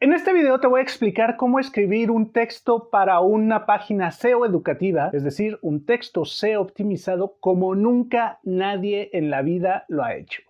En este video te voy a explicar cómo escribir un texto para una página SEO educativa, es decir, un texto SEO optimizado como nunca nadie en la vida lo ha hecho.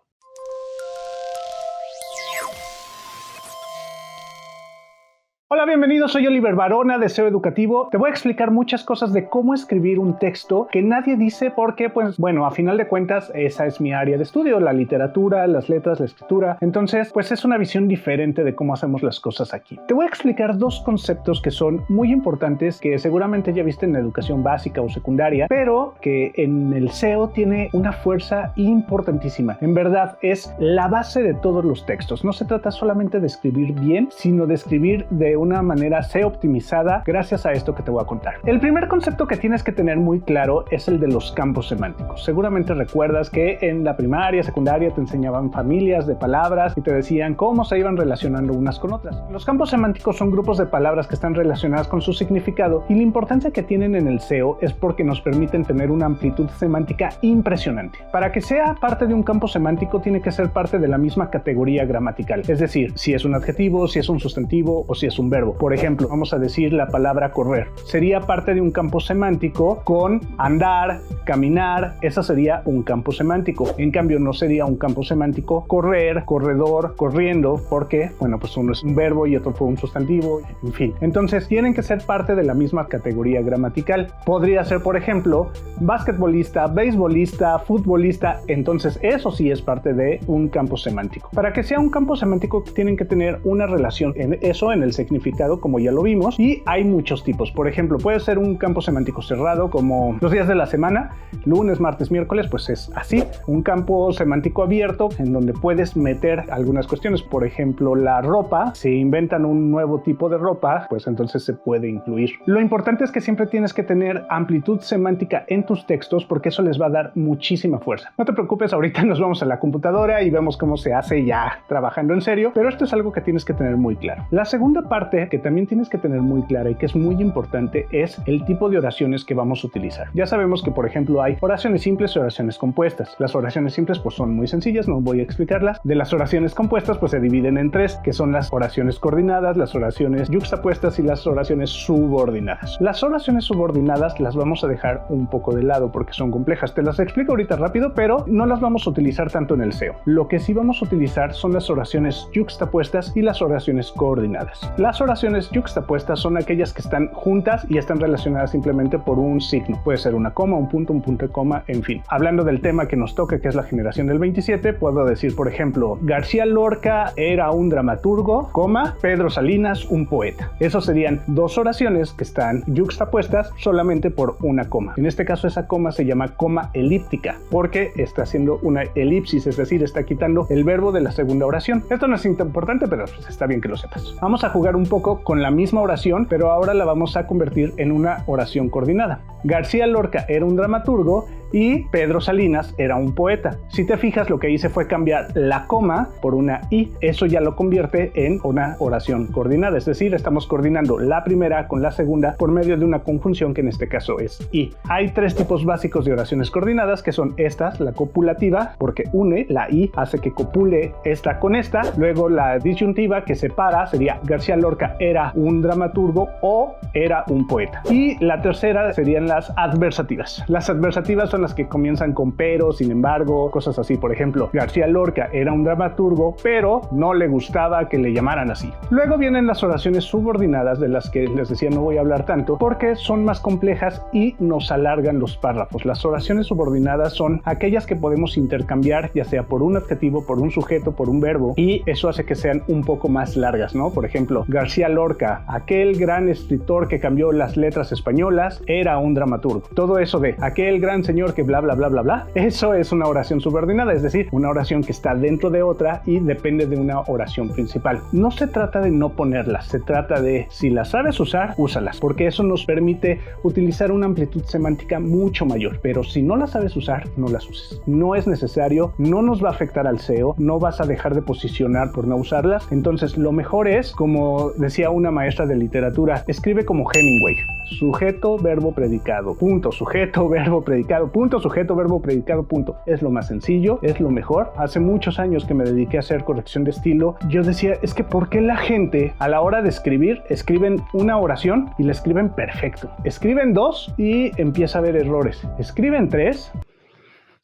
Hola, bienvenido, soy Oliver Barona de SEO Educativo. Te voy a explicar muchas cosas de cómo escribir un texto que nadie dice porque, pues, bueno, a final de cuentas, esa es mi área de estudio, la literatura, las letras, la escritura. Entonces, pues es una visión diferente de cómo hacemos las cosas aquí. Te voy a explicar dos conceptos que son muy importantes, que seguramente ya viste en la educación básica o secundaria, pero que en el SEO tiene una fuerza importantísima. En verdad, es la base de todos los textos. No se trata solamente de escribir bien, sino de escribir de una manera SEO optimizada gracias a esto que te voy a contar. El primer concepto que tienes que tener muy claro es el de los campos semánticos. Seguramente recuerdas que en la primaria, secundaria te enseñaban familias de palabras y te decían cómo se iban relacionando unas con otras. Los campos semánticos son grupos de palabras que están relacionadas con su significado y la importancia que tienen en el SEO es porque nos permiten tener una amplitud semántica impresionante. Para que sea parte de un campo semántico tiene que ser parte de la misma categoría gramatical, es decir, si es un adjetivo, si es un sustantivo o si es un verbo. Por ejemplo, vamos a decir la palabra correr. Sería parte de un campo semántico con andar, caminar. Esa sería un campo semántico. En cambio, no sería un campo semántico correr, corredor, corriendo, porque, bueno, pues uno es un verbo y otro fue un sustantivo, en fin. Entonces, tienen que ser parte de la misma categoría gramatical. Podría ser, por ejemplo, basquetbolista, beisbolista, futbolista. Entonces, eso sí es parte de un campo semántico. Para que sea un campo semántico, tienen que tener una relación en eso, en el significado, como ya lo vimos, y hay muchos tipos. Por ejemplo, puede ser un campo semántico cerrado, como los días de la semana, lunes, martes, miércoles, pues es así. Un campo semántico abierto, en donde puedes meter algunas cuestiones. Por ejemplo, la ropa, si inventan un nuevo tipo de ropa, pues entonces se puede incluir. Lo importante es que siempre tienes que tener amplitud semántica en tus textos, porque eso les va a dar muchísima fuerza. No te preocupes, ahorita nos vamos a la computadora y vemos cómo se hace ya trabajando en serio, pero esto es algo que tienes que tener muy claro. La segunda parte que también tienes que tener muy clara y que es muy importante es el tipo de oraciones que vamos a utilizar. Ya sabemos que, por ejemplo, hay oraciones simples y oraciones compuestas. Las oraciones simples pues son muy sencillas, no voy a explicarlas. De las oraciones compuestas pues se dividen en tres, que son las oraciones coordinadas, las oraciones yuxtapuestas y las oraciones subordinadas. Las oraciones subordinadas las vamos a dejar un poco de lado porque son complejas. Te las explico ahorita rápido, pero no las vamos a utilizar tanto en el SEO. Lo que sí vamos a utilizar son las oraciones yuxtapuestas y las oraciones coordinadas. Las oraciones yuxtapuestas son aquellas que están juntas y están relacionadas simplemente por un signo. Puede ser una coma, un punto de coma, en fin. Hablando del tema que nos toca, que es la generación del 27, puedo decir, por ejemplo, García Lorca era un dramaturgo, coma, Pedro Salinas un poeta. Esos serían dos oraciones que están yuxtapuestas solamente por una coma. En este caso, esa coma se llama coma elíptica porque está haciendo una elipsis, es decir, está quitando el verbo de la segunda oración. Esto no es importante, pero pues está bien que lo sepas. Vamos a jugar un poco con la misma oración, pero ahora la vamos a convertir en una oración coordinada. García Lorca era un dramaturgo y Pedro Salinas era un poeta. Si te fijas, lo que hice fue cambiar la coma por una i. Eso ya lo convierte en una oración coordinada, es decir, estamos coordinando la primera con la segunda por medio de una conjunción que en este caso es i. Hay tres tipos básicos de oraciones coordinadas, que son estas: la copulativa, porque une, la i hace que copule esta con esta. Luego la disyuntiva, que separa, sería García Lorca era un dramaturgo o era un poeta. Y la tercera serían las adversativas. Las adversativas son las que comienzan con pero, sin embargo, cosas así. Por ejemplo, García Lorca era un dramaturgo, pero no le gustaba que le llamaran así. Luego vienen las oraciones subordinadas, de las que les decía no voy a hablar tanto porque son más complejas y nos alargan los párrafos. Las oraciones subordinadas son aquellas que podemos intercambiar, ya sea por un adjetivo, por un sujeto, por un verbo, y eso hace que sean un poco más largas, ¿no? Por ejemplo, García Lorca, aquel gran escritor que cambió las letras españolas, era un dramaturgo. Todo eso de aquel gran señor que bla bla bla bla bla, eso es una oración subordinada, es decir, una oración que está dentro de otra y depende de una oración principal. No se trata de no ponerlas, se trata de, si las sabes usar, úsalas, porque eso nos permite utilizar una amplitud semántica mucho mayor. Pero si no las sabes usar, no las uses. No es necesario, no nos va a afectar al SEO, no vas a dejar de posicionar por no usarlas. Entonces lo mejor es, como decía una maestra de literatura, escribe como Hemingway: sujeto, verbo, predicado, punto, sujeto, verbo, predicado, punto. punto, sujeto, verbo, predicado, punto. Es lo más sencillo, es lo mejor. Hace muchos años que me dediqué a hacer corrección de estilo, yo decía, es que ¿por qué la gente a la hora de escribir escriben una oración y la escriben perfecto? Escriben 2 y empieza a haber errores. Escriben 3,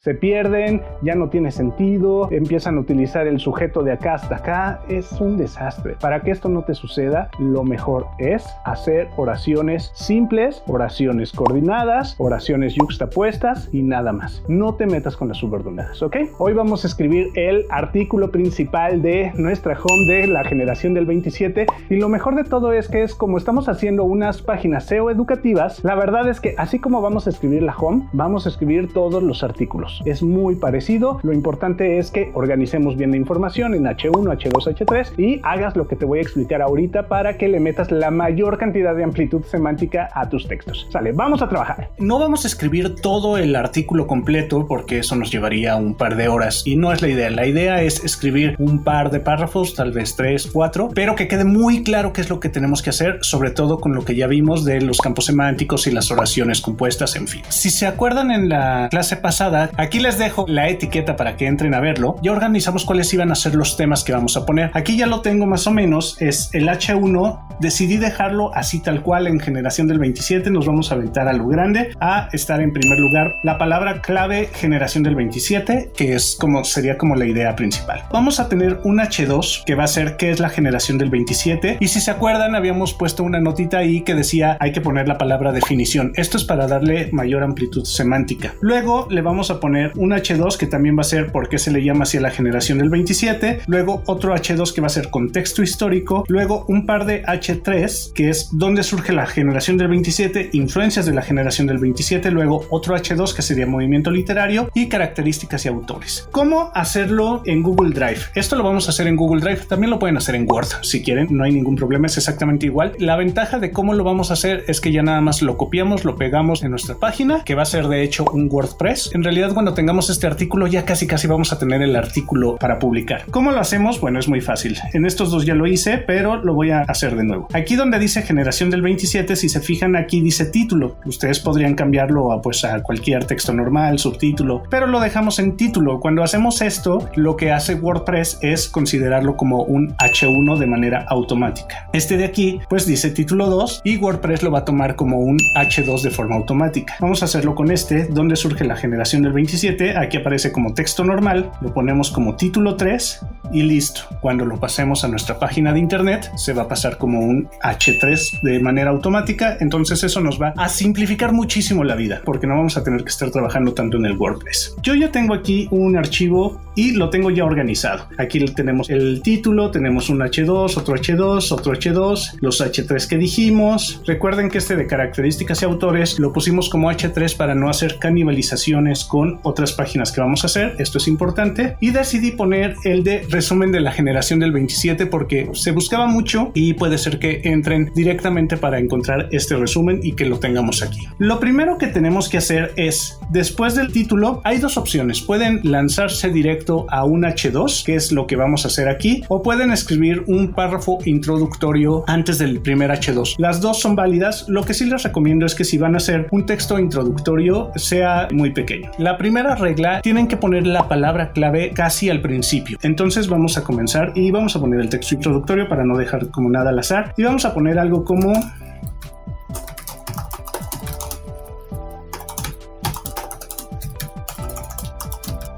se pierden, ya no tiene sentido, empiezan a utilizar el sujeto de acá hasta acá. Es un desastre. Para que esto no te suceda, lo mejor es hacer oraciones simples, oraciones coordinadas, oraciones yuxtapuestas y nada más. No te metas con las subordinadas, ¿ok? Hoy vamos a escribir el artículo principal de nuestra home de la generación del 27 y lo mejor de todo es que es como estamos haciendo unas páginas SEO educativas, la verdad es que así como vamos a escribir la home, vamos a escribir todos los artículos. Es muy parecido, lo importante es que organicemos bien la información en H1, H2, H3 y hagas lo que te voy a explicar ahorita para que le metas la mayor cantidad de amplitud semántica a tus textos. Sale, vamos a trabajar. No vamos a escribir todo el artículo completo porque eso nos llevaría un par de horas y no es la idea. La idea es escribir un par de párrafos, tal vez 3, 4, pero que quede muy claro qué es lo que tenemos que hacer, sobre todo con lo que ya vimos de los campos semánticos y las oraciones compuestas, en fin. Si se acuerdan en la clase pasada, aquí les dejo la etiqueta para que entren a verlo. Ya organizamos cuáles iban a ser los temas que vamos a poner. Aquí ya lo tengo más o menos. Es el H1. Decidí dejarlo así tal cual en generación del 27. Nos vamos a aventar a lo grande a estar en primer lugar la palabra clave generación del 27, que es sería como la idea principal. Vamos a tener un H2 que va a ser qué es la generación del 27 y si se acuerdan habíamos puesto una notita ahí que decía hay que poner la palabra definición. Esto es para darle mayor amplitud semántica. Luego le vamos a poner un H2 que también va a ser por qué se le llama así a la generación del 27, luego otro H2 que va a ser contexto histórico, luego un par de H3 que es dónde surge la generación del 27, influencias de la generación del 27, luego otro H2 que sería movimiento literario y características y autores. ¿Cómo hacerlo en Google Drive? Esto lo vamos a hacer en Google Drive, también lo pueden hacer en Word si quieren, no hay ningún problema, es exactamente igual. La ventaja de cómo lo vamos a hacer es que ya nada más lo copiamos, lo pegamos en nuestra página, que va a ser de hecho un WordPress. En realidad cuando tengamos este artículo ya casi vamos a tener el artículo para publicar. ¿Cómo lo hacemos? Bueno, es muy fácil. En estos dos ya lo hice, pero lo voy a hacer de nuevo. Aquí donde dice generación del 27, si se fijan aquí dice título. Ustedes podrían cambiarlo a cualquier texto normal, subtítulo, pero lo dejamos en título. Cuando hacemos esto, lo que hace WordPress es considerarlo como un H1 de manera automática. Este de aquí pues dice título 2 y WordPress lo va a tomar como un H2 de forma automática. Vamos a hacerlo con este, donde surge la generación del 27. Aquí aparece como texto normal, lo ponemos como título 3 y listo. Cuando lo pasemos a nuestra página de internet se va a pasar como un H3 de manera automática. Entonces eso nos va a simplificar muchísimo la vida porque no vamos a tener que estar trabajando tanto en el WordPress. Yo ya tengo aquí un archivo y lo tengo ya organizado. Aquí tenemos el título, tenemos un H2, otro H2, otro H2, los H3 que dijimos. Recuerden que este de características y autores lo pusimos como H3 para no hacer canibalizaciones con otras páginas que vamos a hacer. Esto es importante. Y decidí poner el de resumen de la generación del 27 porque se buscaba mucho y puede ser que entren directamente para encontrar este resumen y que lo tengamos aquí. Lo primero que tenemos que hacer es, después del título, hay dos opciones. Pueden lanzarse directo a un H2, que es lo que vamos a hacer aquí, o pueden escribir un párrafo introductorio antes del primer H2. Las dos son válidas. Lo que sí les recomiendo es que si van a hacer un texto introductorio sea muy pequeño. La primera regla, tienen que poner la palabra clave casi al principio. Entonces vamos a comenzar y vamos a poner el texto introductorio para no dejar como nada al azar y vamos a poner algo como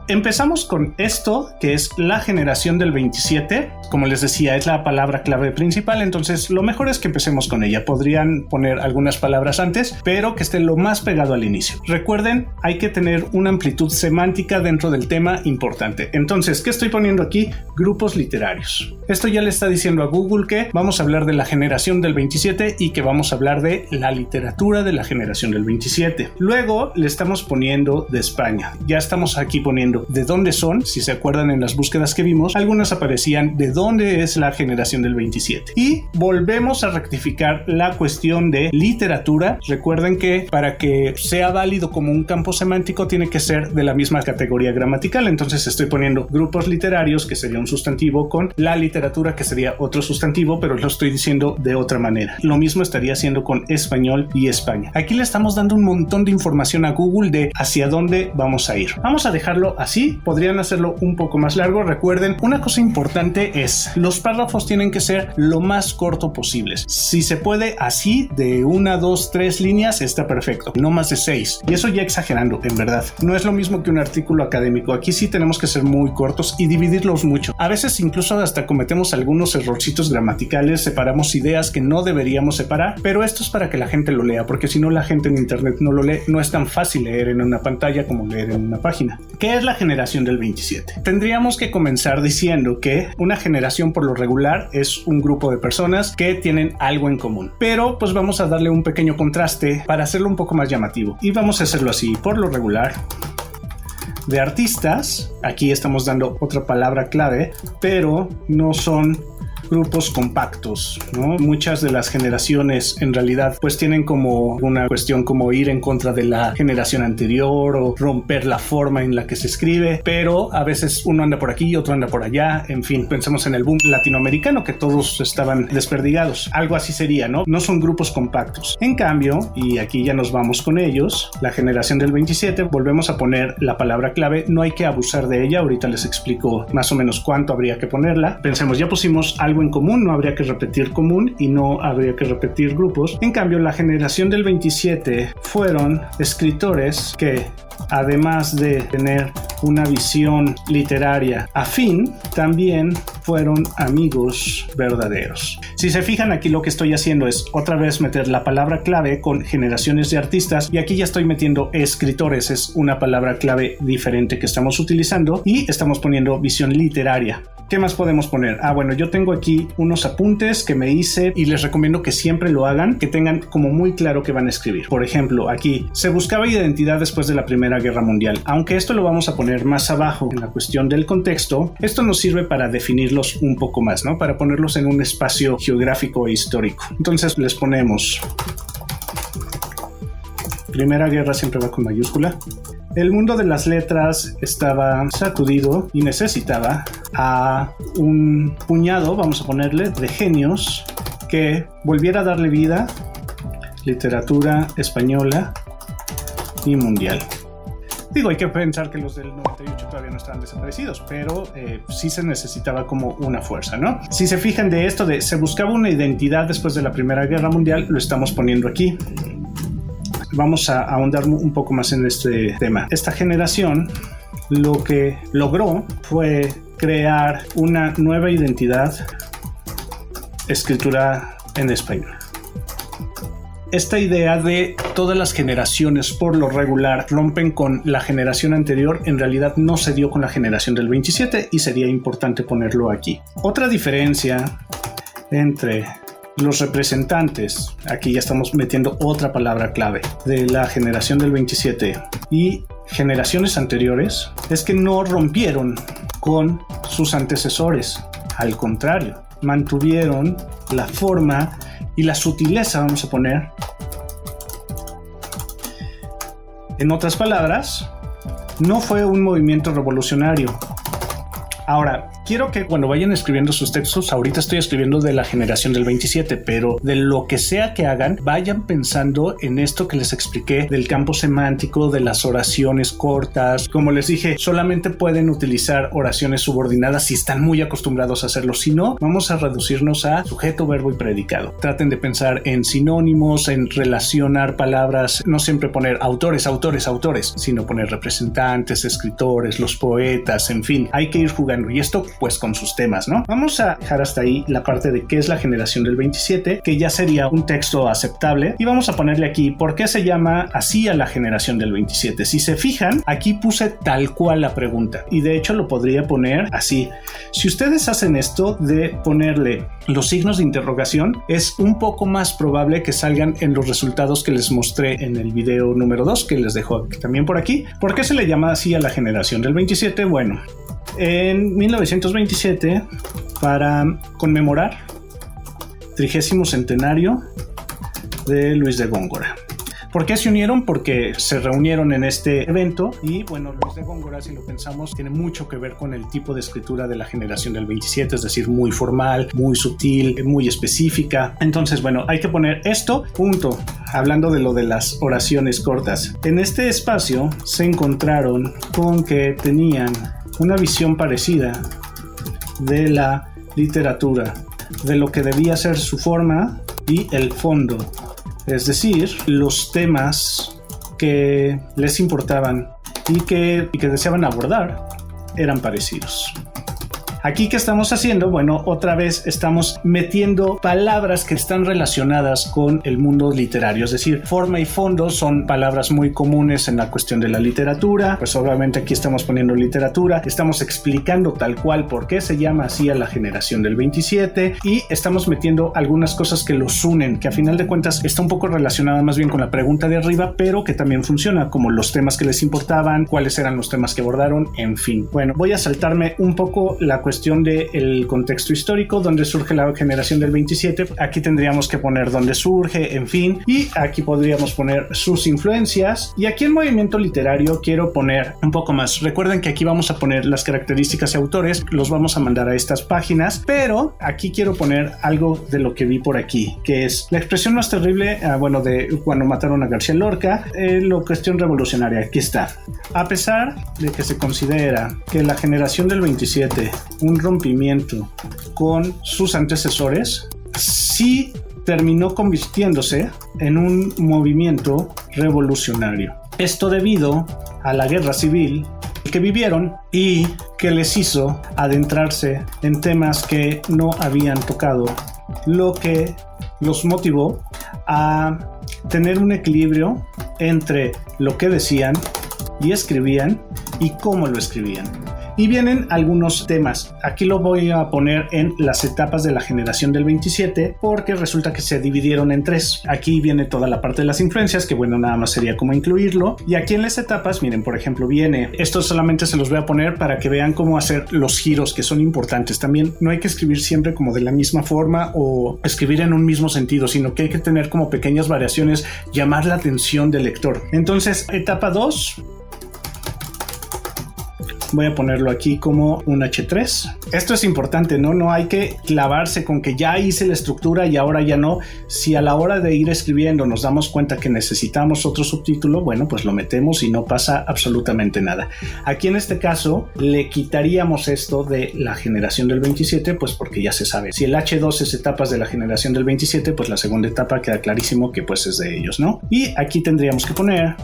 empezamos con esto, que es la generación del 27. Como les decía, es la palabra clave principal, entonces lo mejor es que empecemos con ella. Podrían poner algunas palabras antes, pero que esté lo más pegado al inicio. Recuerden, hay que tener una amplitud semántica dentro del tema importante. Entonces, ¿qué estoy poniendo aquí? Grupos literarios. Esto ya le está diciendo a Google que vamos a hablar de la generación del 27 y que vamos a hablar de la literatura de la generación del 27. Luego le estamos poniendo de España. Ya estamos aquí poniendo de dónde son. Si se acuerdan en las búsquedas que vimos, algunas aparecían de dónde dónde es la generación del 27. Y volvemos a rectificar la cuestión de literatura. Recuerden que para que sea válido como un campo semántico tiene que ser de la misma categoría gramatical. Entonces estoy poniendo grupos literarios, que sería un sustantivo, con la literatura, que sería otro sustantivo, pero lo estoy diciendo de otra manera. Lo mismo estaría haciendo con español y España. Aquí le estamos dando un montón de información a Google de hacia dónde vamos a ir. Vamos a dejarlo así. Podrían hacerlo un poco más largo. Recuerden, una cosa importante es los párrafos tienen que ser lo más corto posibles. Si se puede así, de 1, 2, 3 líneas, está perfecto. No más de 6. Y eso ya exagerando, en verdad. No es lo mismo que un artículo académico. Aquí sí tenemos que ser muy cortos y dividirlos mucho. A veces incluso hasta cometemos algunos errorcitos gramaticales, separamos ideas que no deberíamos separar, pero esto es para que la gente lo lea, porque si no la gente en internet no lo lee. No es tan fácil leer en una pantalla como leer en una página. ¿Qué es la generación del 27? Tendríamos que comenzar diciendo que una generación por lo regular es un grupo de personas que tienen algo en común, pero pues vamos a darle un pequeño contraste para hacerlo un poco más llamativo y vamos a hacerlo así. Por lo regular, de artistas, aquí estamos dando otra palabra clave, pero no son grupos compactos, ¿no? Muchas de las generaciones en realidad pues tienen como una cuestión como ir en contra de la generación anterior o romper la forma en la que se escribe, pero a veces uno anda por aquí y otro anda por allá. En fin, pensemos en el boom latinoamericano, que todos estaban desperdigados. Algo así sería, ¿no? No son grupos compactos. En cambio, y aquí ya nos vamos con ellos, la generación del 27, volvemos a poner la palabra clave. No hay que abusar de ella. Ahorita les explico más o menos cuánto habría que ponerla. Pensemos, ya pusimos algo en común, no habría que repetir común y no habría que repetir grupos. En cambio, la generación del 27 fueron escritores que, además de tener una visión literaria afín, también fueron amigos verdaderos. Si se fijan, aquí lo que estoy haciendo es otra vez meter la palabra clave con generaciones de artistas, y aquí ya estoy metiendo escritores. Es una palabra clave diferente que estamos utilizando, y estamos poniendo visión literaria. ¿Qué más podemos poner? Bueno, yo tengo aquí unos apuntes que me hice y les recomiendo que siempre lo hagan, que tengan como muy claro que van a escribir. Por ejemplo, aquí se buscaba identidad después de la Primera Guerra Mundial. Aunque esto lo vamos a poner más abajo en la cuestión del contexto, esto nos sirve para definirlos un poco más, ¿no? Para ponerlos en un espacio geográfico e histórico. Entonces les ponemos Primera Guerra, siempre va con mayúscula. El mundo de las letras estaba sacudido y necesitaba a un puñado, vamos a ponerle, de genios que volviera a darle vida, literatura española y mundial. Digo, hay que pensar que los del 98 todavía no estaban desaparecidos, pero sí se necesitaba como una fuerza, ¿no? Si se fijan de esto de se buscaba una identidad después de la Primera Guerra Mundial, lo estamos poniendo aquí. Vamos a ahondar un poco más en este tema. Esta generación lo que logró fue crear una nueva identidad, escritura en español. Esta idea de todas las generaciones por lo regular rompen con la generación anterior, en realidad no se dio con la generación del 27 y sería importante ponerlo aquí. Otra diferencia entre los representantes, aquí ya estamos metiendo otra palabra clave, de la generación del 27 y generaciones anteriores, es que no rompieron con sus antecesores. Al contrario, mantuvieron la forma y la sutileza, vamos a poner. En otras palabras, no fue un movimiento revolucionario. Ahora, quiero que cuando vayan escribiendo sus textos, ahorita estoy escribiendo de la generación del 27, pero de lo que sea que hagan, vayan pensando en esto que les expliqué del campo semántico, de las oraciones cortas. Como les dije, solamente pueden utilizar oraciones subordinadas si están muy acostumbrados a hacerlo. Si no, vamos a reducirnos a sujeto, verbo y predicado. Traten de pensar en sinónimos, en relacionar palabras, no siempre poner autores, sino poner representantes, escritores, los poetas, en fin, hay que ir jugando. Y esto pues con sus temas, ¿no? Vamos a dejar hasta ahí la parte de qué es la generación del 27, que ya sería un texto aceptable, y vamos a ponerle aquí por qué se llama así a la generación del 27. Si se fijan, aquí puse tal cual la pregunta, y de hecho lo podría poner así. Si ustedes hacen esto de ponerle los signos de interrogación, es un poco más probable que salgan en los resultados que les mostré en el video número 2, que les dejo también por aquí. ¿Por qué se le llama así a la generación del 27? Bueno, En 1927, para conmemorar 30º centenario de Luis de Góngora. ¿Por qué se unieron? Porque se reunieron en este evento y bueno, Luis de Góngora, si lo pensamos, tiene mucho que ver con el tipo de escritura de la generación del 27, es decir, muy formal, muy sutil, muy específica. Entonces, bueno, hay que poner esto, punto. Hablando de lo de las oraciones cortas. En este espacio se encontraron con que tenían una visión parecida de la literatura, de lo que debía ser su forma y el fondo. Es decir, los temas que les importaban y que deseaban abordar eran parecidos. Aquí, ¿qué estamos haciendo? Bueno, otra vez estamos metiendo palabras que están relacionadas con el mundo literario, es decir, forma y fondo son palabras muy comunes en la cuestión de la literatura, pues obviamente aquí estamos poniendo literatura, estamos explicando tal cual por qué se llama así a la generación del 27 y estamos metiendo algunas cosas que los unen, que a final de cuentas está un poco relacionada más bien con la pregunta de arriba, pero que también funciona, como los temas que les importaban, cuáles eran los temas que abordaron, en fin. Bueno, voy a saltarme un poco la cuestión del contexto histórico, donde surge la generación del 27. Aquí tendríamos que poner dónde surge, en fin, y aquí podríamos poner sus influencias. Y aquí en movimiento literario quiero poner un poco más. Recuerden que aquí vamos a poner las características y autores, los vamos a mandar a estas páginas, pero aquí quiero poner algo de lo que vi por aquí, que es la expresión más terrible, bueno, de cuando mataron a García Lorca, la cuestión revolucionaria. Aquí está. A pesar de que se considera que la generación del 27 un rompimiento con sus antecesores, sí terminó convirtiéndose en un movimiento revolucionario. Esto debido a la guerra civil que vivieron y que les hizo adentrarse en temas que no habían tocado, lo que los motivó a tener un equilibrio entre lo que decían y escribían y cómo lo escribían. Y vienen algunos temas. Aquí lo voy a poner en las etapas de la generación del 27 porque resulta que se dividieron en 3. Aquí viene toda la parte de las influencias, que bueno, nada más sería como incluirlo. Y aquí en las etapas, miren, por ejemplo, viene, esto solamente se los voy a poner para que vean cómo hacer los giros que son importantes. También no hay que escribir siempre como de la misma forma o escribir en un mismo sentido, sino que hay que tener como pequeñas variaciones, llamar la atención del lector. Entonces, etapa 2. Voy a ponerlo aquí como un H3. Esto es importante, ¿no? No hay que clavarse con que ya hice la estructura y ahora ya no. Si a la hora de ir escribiendo nos damos cuenta que necesitamos otro subtítulo, bueno, pues lo metemos y no pasa absolutamente nada. Aquí en este caso le quitaríamos esto de la generación del 27, pues porque ya se sabe. Si el H2 es etapas de la generación del 27, pues la segunda etapa queda clarísimo que pues es de ellos, ¿no? Y aquí tendríamos que poner...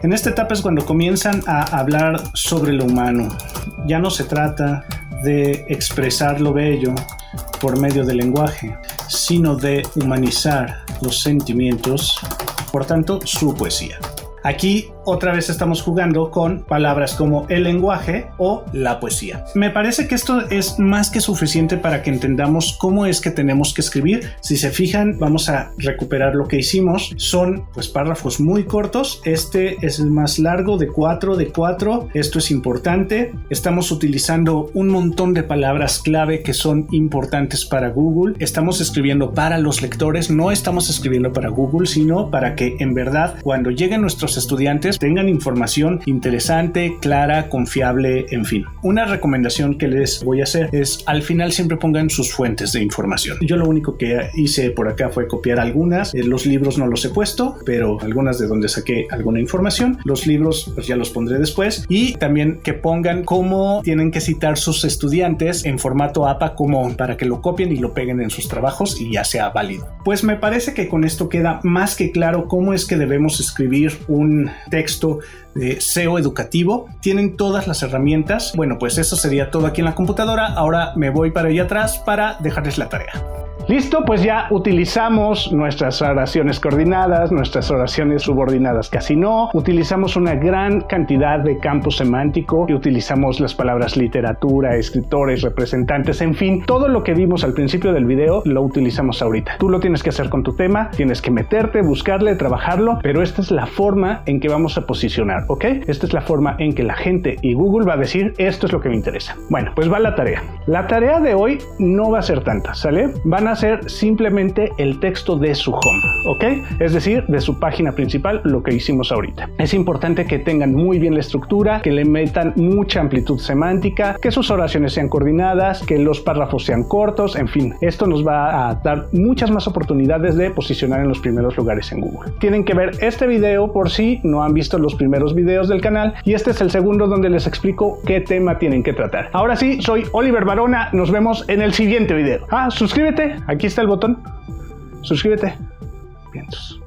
En esta etapa es cuando comienzan a hablar sobre lo humano. Ya no se trata de expresar lo bello por medio del lenguaje, sino de humanizar los sentimientos, por tanto, su poesía. Aquí otra vez estamos jugando con palabras como el lenguaje o la poesía. Me parece que esto es más que suficiente para que entendamos cómo es que tenemos que escribir. Si se fijan, vamos a recuperar lo que hicimos. Son pues párrafos muy cortos. Este es el más largo, de 4. Esto es importante. Estamos utilizando un montón de palabras clave que son importantes para Google. Estamos escribiendo para los lectores, no estamos escribiendo para Google, sino para que en verdad cuando lleguen nuestros estudiantes tengan información interesante, clara, confiable, en fin. Una recomendación que les voy a hacer es al final siempre pongan sus fuentes de información. Yo lo único que hice por acá fue copiar algunas. Los libros no los he puesto, pero algunas de donde saqué alguna información. Los libros pues ya los pondré después. Y también que pongan cómo tienen que citar sus estudiantes en formato APA como para que lo copien y lo peguen en sus trabajos y ya sea válido. Pues me parece que con esto queda más que claro cómo es que debemos escribir un texto de SEO educativo. Tienen todas las herramientas. Bueno, pues eso sería todo aquí en la computadora. Ahora me voy para allá atrás para dejarles la tarea. Listo, pues ya utilizamos nuestras oraciones coordinadas, nuestras oraciones subordinadas casi no, utilizamos una gran cantidad de campo semántico y utilizamos las palabras literatura, escritores, representantes, en fin, todo lo que vimos al principio del video lo utilizamos ahorita. Tú lo tienes que hacer con tu tema, tienes que meterte, buscarle, trabajarlo, pero esta es la forma en que vamos a posicionar, ¿ok? Esta es la forma en que la gente y Google va a decir, esto es lo que me interesa. Bueno, pues va la tarea. La tarea de hoy no va a ser tanta, ¿sale? Van a ser simplemente el texto de su home, ¿ok? Es decir, de su página principal, lo que hicimos ahorita. Es importante que tengan muy bien la estructura, que le metan mucha amplitud semántica, que sus oraciones sean coordinadas, que los párrafos sean cortos, en fin, esto nos va a dar muchas más oportunidades de posicionar en los primeros lugares en Google. Tienen que ver este video por si no han visto los primeros videos del canal y este es el segundo donde les explico qué tema tienen que tratar. Ahora sí, soy Oliver Barona, nos vemos en el siguiente video. Suscríbete, aquí está el botón. Suscríbete. Vientos.